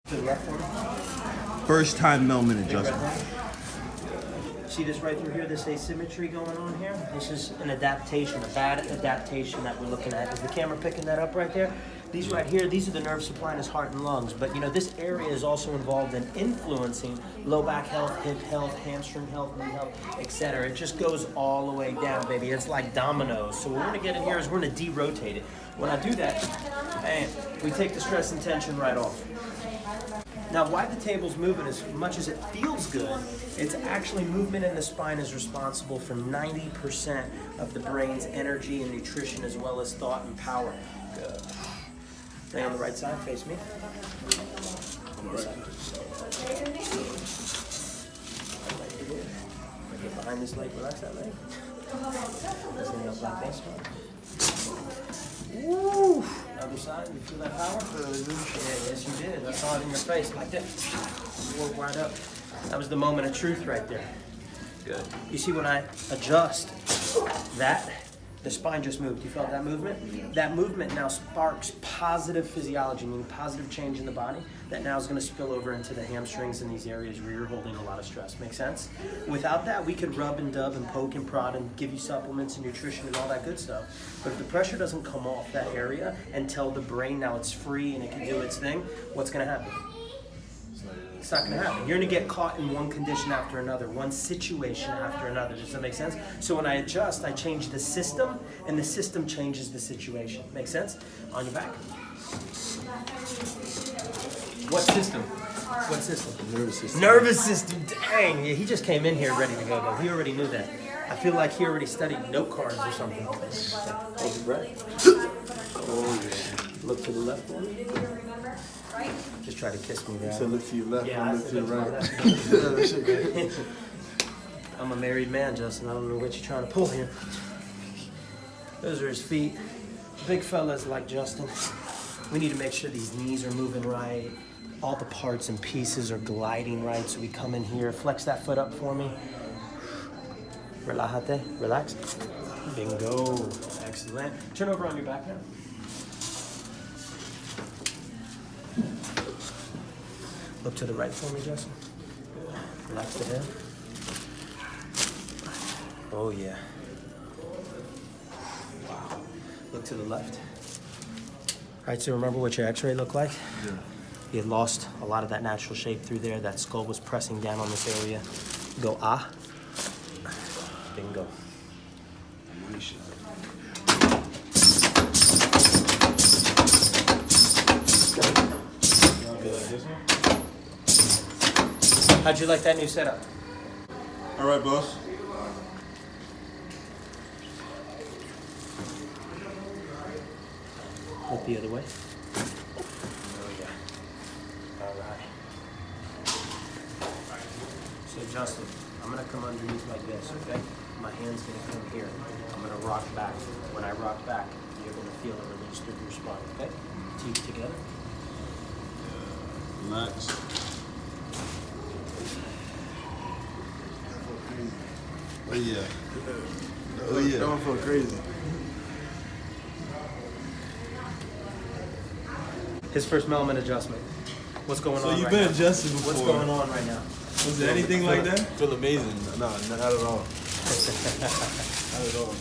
To the left one. First time Mellman adjustment. See this right through here, this asymmetry going on here? This is an adaptation, a bad adaptation that we're looking at. Is the camera picking that up right there? These right here, these are the nerves supplying his heart and lungs. But you know, this area is also involved in influencing low back health, hip health, hamstring health, knee health, etc. It just goes all the way down, baby. It's like dominoes. So what we're gonna get in here is we're gonna de-rotate it. When I do that, bam, we take the stress and tension right off. Now, why the table's moving as much as it feels good, it's actually movement in the spine is responsible for 90% of the brain's energy and nutrition as well as thought and power. Good. Stay on the right side, face me. On the side. Get behind this leg, relax that leg. Stand up like this one. Woo! Other side, you feel that power? Yeah, yes you did. I saw it in your face, like this. Work right up. That was the moment of truth right there. Good. You see when I adjust that, the spine just moved. You felt that movement? That movement now sparks positive physiology, meaning positive change in the body, that now is going to spill over into the hamstrings in these areas where you're holding a lot of stress. Make sense? Without that, we could rub and dub and poke and prod and give you supplements and nutrition and all that good stuff. But if the pressure doesn't come off that area and tell the brain now it's free and it can do its thing, what's going to happen? It's not going to happen. You're going to get caught in one condition after another, one situation after another. Does that make sense? So when I adjust, I change the system, and the system changes the situation. Make sense? On your back. What system? What system? Nervous system. Nervous system. Dang. Yeah, he just came in here ready to go, though. He already knew that. I feel like he already studied note cards or something. Hold your breath. Oh, yeah. Look to the left one. Just try to kiss me, So look to your left and look to your right. I'm a married man, Justin. I don't know what you're trying to pull here. Those are his feet. Big fellas like Justin. We need to make sure these knees are moving right. All the parts and pieces are gliding right. So we come in here, flex that foot up for me. Relájate, relax. Bingo. Excellent. Turn over on your back now. Look to the right for me, Justin. Relax the head. Oh, yeah. Wow. Look to the left. All right, so remember what your x-ray looked like? Yeah. You had lost a lot of that natural shape through there. That skull was pressing down on this area. Go, ah. Bingo. How'd you like that new setup? All right, boss. Look the other way. Oh, yeah. All right. So, Justin, I'm going to come underneath like this, okay? My hand's going to come here. I'm going to rock back. When I rock back, you're going to feel it release through your spine, okay? Teeth together. Relax. Oh yeah. Oh yeah. That one felt crazy. His first Mellman adjustment. What's going on right now? So you've been adjusted before. What's going on right now? Was there anything like that? Feel amazing. No, not at all. Not at all.